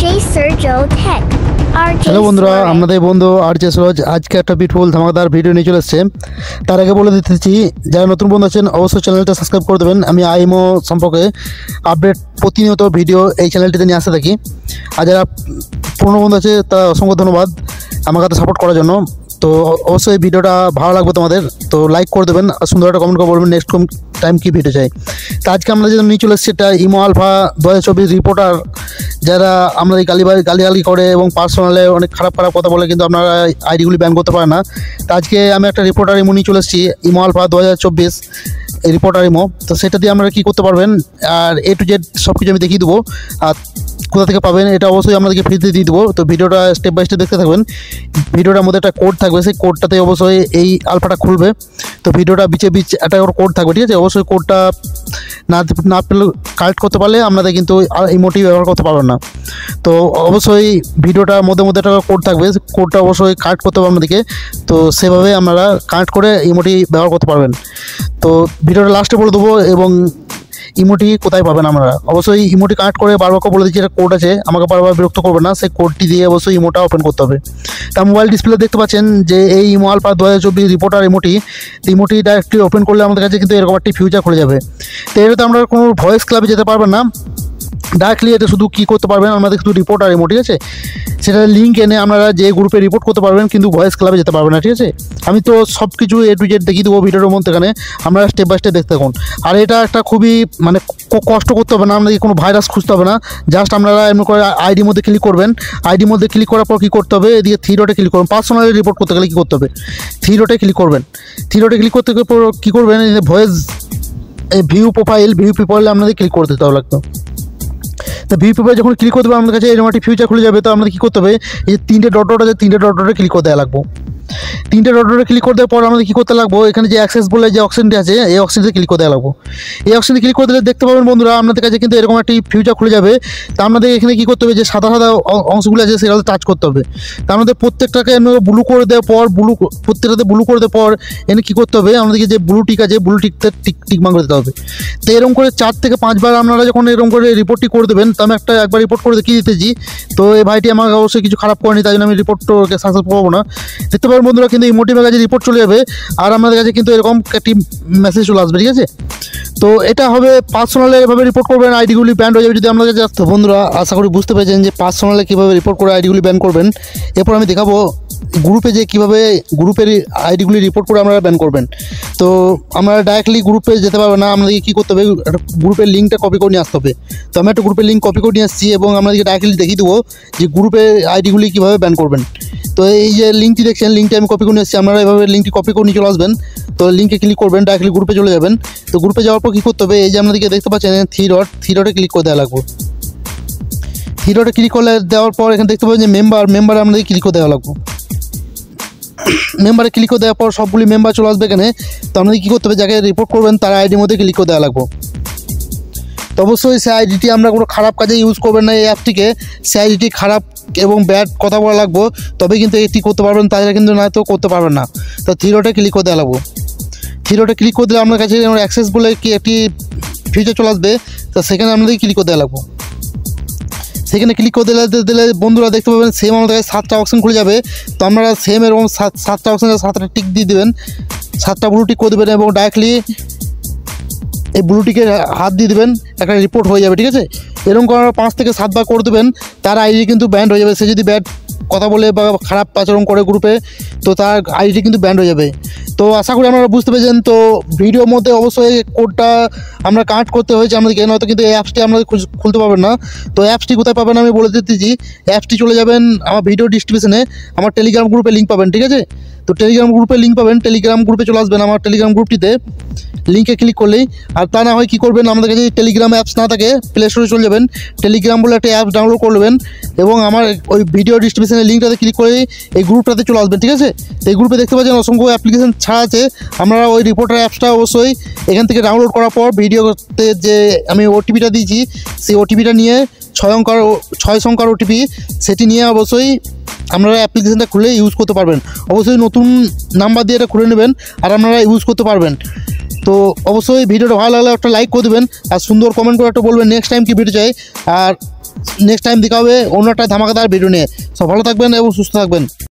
Sergio Tech. Hello বন্ধুরা, আমাদের বন্ধু আরজে সরোজ আজকে একটা বিউটিফুল ধামাকাদার ভিডিও নিয়ে চলে এসেছে। তার আগে বলে দিতেছি, যারা নতুন বন্ধু আছেন অবশ্যই চ্যানেলটা সাবস্ক্রাইব করে দেবেন। আমি আইএমও সম্পর্কে আপডেট প্রতিনিয়ত ভিডিও এই চ্যানেলটিতে নিয়ে আসতে থাকি। আর যারা পুরনো বন্ধু আছে তারা অসংখ্য ধন্যবাদ আমার কাছে সাপোর্ট করার জন্য। তো অবশ্যই ভিডিওটা ভালো লাগবে তোমাদের, তো লাইক করে দেবেন আর সুন্দর একটা কমেন্ট করে বলবেন নেক্সট টাইম কী ভিডিও চাই। তো আজকে আমরা যেটা নিয়ে চলে এসেছি এটা ইমো আলফা 2024 রিপোর্টার। যারা আমরা এই গালিগালি করে এবং পার্সোনালে অনেক খারাপ কথা বলে কিন্তু আপনারা আইডিগুলি ব্যান করতে পারে না। তো আজকে আমি একটা রিপোর্টার ইমো নিয়ে চলে এসেছি, ইমো আলফা 2024 এই রিপোর্টার ইমো। তো সেটা দিয়ে আপনারা কী করতে পারবেন আর A to Z সব কিছু আমি দেখিয়ে দেবো। আর কোথা থেকে পাবেন এটা অবশ্যই আপনাদেরকে ফ্রিতে দিয়ে দেবো। তো ভিডিওটা স্টেপ বাই স্টেপ দেখতে থাকবেন। ভিডিওটার মধ্যে একটা কোড থাকবে, সেই কোডটাতে অবশ্যই এই আলফাটা খুলবে। তো ভিডিওটা বিচে একটা কোড থাকবে, ঠিক আছে? অবশ্যই কোডটা না পেলে কালেক্ট করতে পারলে আপনাদের কিন্তু ইমোটি ব্যবহার করতে পারবেন না। তো অবশ্যই ভিডিওটার মধ্যে একটা কোড থাকবে, কোডটা অবশ্যই কালেক্ট করতে হবে আপনাদেরকে। তো সেভাবে আপনারা কানেক্ট করে ইমোটি ব্যবহার করতে পারবেন। তো ভিডিওটা লাস্টে বলে দেবো এবং ইমোটি কোথায় পাবেন আপনারা। অবশ্যই ইমোটি কানেক্ট করে বারবার বলে দিচ্ছি, একটা কোড আছে, আমাকে বারবার বিরক্ত করবে না। সেই কোডটি দিয়ে অবশ্যই ইমোটা ওপেন করতে হবে। তা মোবাইল ডিসপ্লে দেখতে পাচ্ছেন যে এই ইমো আলফা 2024 রিপোর্টার ইমোটি ডাইরেক্টলি ওপেন করলে আমাদের কাছে কিন্তু এরকম একটি ফিউচার খুলে যাবে। তো এটাতে আমরা কোনো ভয়েস ক্লাবে যেতে পারবেন না, ডাইরেক্টলি এটা শুধু কী করতে পারবেন আমাদের শুধু রিপোর্টার ইমো, ঠিক আছে? সেটা লিঙ্ক এনে আপনারা যে গ্রুপে রিপোর্ট করতে পারবেন, কিন্তু ভয়েস ক্লাবে যেতে পারবেন না, ঠিক আছে? আমি তো সব কিছু A to Z দেখিয়ে দেবো ভিডিওর মধ্যেখানে, আপনারা স্টেপ বাই স্টেপ দেখতে থাকুন। আর এটা একটা খুবই কষ্ট করতে হবে না, আপনাদেরকে কোনো ভাইরাস খুঁজতে হবে না। জাস্ট আপনারা এমনি করে আইডির মধ্যে ক্লিক করবেন। আইডির মধ্যে ক্লিক করার পর কী করতে হবে, এদিকে 3 ডটে ক্লিক করবেন। পার্সোনালি রিপোর্ট করতে গেলে কী করতে হবে, 3 ডটে ক্লিক করবেন। 3 ডটে ক্লিক করতে কী করবেন, ভয়েস ভিউ প্রোফাইলে আপনাদের ক্লিক করে দিতে হবে লাগতো। তো ভিউ পেপারে যখন ক্লিক করতে হবে আমাদের কাছে এরকম একটি ফিউচার খুলে যাবে। তো আমাদের কী করতে হবে, এই যে 3টে ডট আছে, 3টে ডটে ক্লিক করে দেওয়া লাগবো। 3টে ডটে ক্লিক করে দেওয়ার পর আমাদের কী করতে লাগবো, এখানে যে অ্যাক্সেস বলে যে অপশনটি আছে এই অপশনটিতে ক্লিক করে দেওয়া লাগবো। এই অপশনে ক্লিক করে দিলে দেখতে পাবেন বন্ধুরা আপনাদের কাছে কিন্তু এরকম একটি ফিউচার খুলে যাবে। তা আমাদের এখানে কী করতে হবে, যে সাদা অংশগুলো আছে সেগুলো টাচ করতে হবে। তা আমাদের প্রত্যেকটাকে ব্লু করে দেওয়ার পর প্রত্যেকটাতে ব্লু করে দেওয়ার পর এখানে কী করতে হবে, আমাদেরকে যে ব্লু টিক আছে ব্লু টিকতে টিক মার্ক দিতে হবে। তো এরকম করে 4 থেকে 5 বার আপনারা যখন এরকম করে রিপোর্টটি করে দেবেন, তো আমি একবার রিপোর্ট করে দেখিয়ে দিতেছি। তো এই ভাইটি আমাকে অবশ্যই কিছু খারাপ করেনি, তাই জন্য আমি রিপোর্টকে সাকসেস পাবো না। দেখতে পাবেন বন্ধুরা কিন্তু ইমোটিভের কাছে রিপোর্ট চলে যাবে আর আমাদের কাছে কিন্তু এরকম একটি মেসেজ চলে আসবে, ঠিক আছে? তো এটা হবে পার্সোনালে এভাবে রিপোর্ট করবেন, আইডিগুলি ব্যান হয়ে যাবে যদি আপনাদের কাছে। তো বন্ধুরা আশা করি বুঝতে পেরেছেন যে পার্সোনালে কীভাবে রিপোর্ট করে আইডিগুলি ব্যান করবেন। এরপর আমি দেখাবো গ্রুপে যে কীভাবে গ্রুপের আইডিগুলি রিপোর্ট করে আপনারা ব্যান করবেন। তো আমরা ডাইরেক্টলি গ্রুপে যেতে পারবো না, আমাদেরকে কী করতে হবে, একটা গ্রুপের লিঙ্কটা কপি করে নিয়ে আসতে হবে। তো আমি একটা গ্রুপের লিঙ্ক কপি করে নিয়ে আসছি এবং আপনাদেরকে ডাইরেক্টলি দেখিয়ে দেবো যে গ্রুপের আইডিগুলি কীভাবে ব্যান করবেন। তো এই যে লিঙ্কটি দেখছেন, লিঙ্কটি আমি কপি করে নিয়ে আসছি, আপনারা এভাবে লিঙ্কটি কপি করে নিয়ে চলে আসবেন। তো লিঙ্কে ক্লিক করবেন, ডাইরেক্টলি গ্রুপে চলে যাবেন। তো গ্রুপে যাওয়ার পর কী করতে হবে, এই যে আপনাদেরকে দেখতে পাচ্ছেন 3 ডটে ক্লিক করে দেওয়া লাগবে। 3 ডটে ক্লিক করে দেওয়ার পর এখানে দেখতে পাবেন যে মেম্বারে আপনাদেরকে ক্লিক করে দেওয়া লাগবে। মেম্বারে ক্লিক করে দেওয়ার পর সবগুলি মেম্বার চলে আসবে এখানে। তো আপনাদের কী করতে হবে, যাকে রিপোর্ট করবেন তার আইডির মধ্যে ক্লিক করে দেওয়া লাগবে। তো অবশ্যই সেই আইডিটি আমরা কোনো খারাপ কাজে ইউজ করবেন না, এই অ্যাপটিকে। সেই আইডিটি খারাপ এবং ব্যাড কথা বলা লাগবো, তবে কিন্তু এটি করতে পারবেন, তাছাড়া কিন্তু নয়তো করতে পারবেন না। তো 3 ডটে ক্লিক করে দেওয়া লাগবো। 3 ডটে ক্লিক করে দিলে আপনার কাছে অ্যাক্সেস বলে কি একটি ফিচার চলে আসবে। তো সেখানে আপনাদের ক্লিক করে দেওয়া লাগবো। সেখানে ক্লিক করে দিলে বন্ধুরা দেখতে পাবেন সেম আমাদের কাছে 7টা অপশন খুলে যাবে। তো আপনারা সেম এরকম 7টা অপশানে 7টা টিক দিয়ে দেবেন, 7টা ব্লু টিক করে দেবেন এবং ডাইরেক্টলি এই ব্লুটিকে হাত দিয়ে দেবেন, একটা রিপোর্ট হয়ে যাবে, ঠিক আছে? এরকম করার 5 থেকে 7 বার করে দেবেন, তার আইডি কিন্তু ব্যান্ড হয়ে যাবে। সে যদি ব্যাড কথা বলে বা খারাপ আচরণ করে গ্রুপে, তো তার আইডি কিন্তু ব্যান্ড হয়ে যাবে। তো আশা করি আপনারা বুঝতে পেরেছেন। তো ভিডিওর মধ্যে অবশ্যই কোডটা আমরা কানেক্ট করতে হয়েছে আমাদেরকে, নয়তো কিন্তু এই অ্যাপসটি আপনাদের খুলতে পারবেন না। তো অ্যাপসটি কোথায় পাবেন আমি বলে দিতেছি। অ্যাপসটি চলে যাবেন আমার ভিডিও ডিসক্রিপশনে, আমার টেলিগ্রাম গ্রুপে লিঙ্ক পাবেন, ঠিক আছে? তো টেলিগ্রাম গ্রুপে লিঙ্ক পাবেন, টেলিগ্রাম গ্রুপে চলে আসবেন আমার টেলিগ্রাম গ্রুপটিতে লিঙ্কে ক্লিক করলেই। আর তা না হয় কী করবেন, আমাদের কাছে টেলিগ্রাম অ্যাপস না থাকে প্লে স্টোরে চলে যাবেন, টেলিগ্রাম বলে একটা অ্যাপস ডাউনলোড করে নেবেন এবং আমার ওই ভিডিও ডিসক্রিপশনের লিঙ্কটাতে ক্লিক করে এই গ্রুপটাতে চলে আসবেন, ঠিক আছে? তো এই গ্রুপে দেখতে পাচ্ছেন অসংখ্য অ্যাপ্লিকেশন ছাড়া আছে। আমরা ওই রিপোর্টার অ্যাপসটা অবশ্যই এখান থেকে ডাউনলোড করার পর ভিডিওতে যে আমি ওটিপিটা দিয়েছি সেই ওটিপিটা নিয়ে 6 সংখ্যার ওটিপি সেটি নিয়ে অবশ্যই আপনারা অ্যাপ্লিকেশনটা খুলে ইউজ করতে পারবেন। অবশ্যই নতুন নাম্বার দিয়ে এটা খুলে নেবেন আর আপনারা ইউজ করতে পারবেন। তো অবশ্যই ভিডিওটা ভালো লাগলে একটা লাইক করে দেবেন আর সুন্দর কমেন্ট করে একটা বলবেন নেক্সট টাইম কি ভিডিও চাই। আর নেক্সট টাইম দেখা হবে অন্য একটা ধামাকাদার ভিডিও নিয়ে। সব ভালো থাকবেন এবং সুস্থ থাকবেন।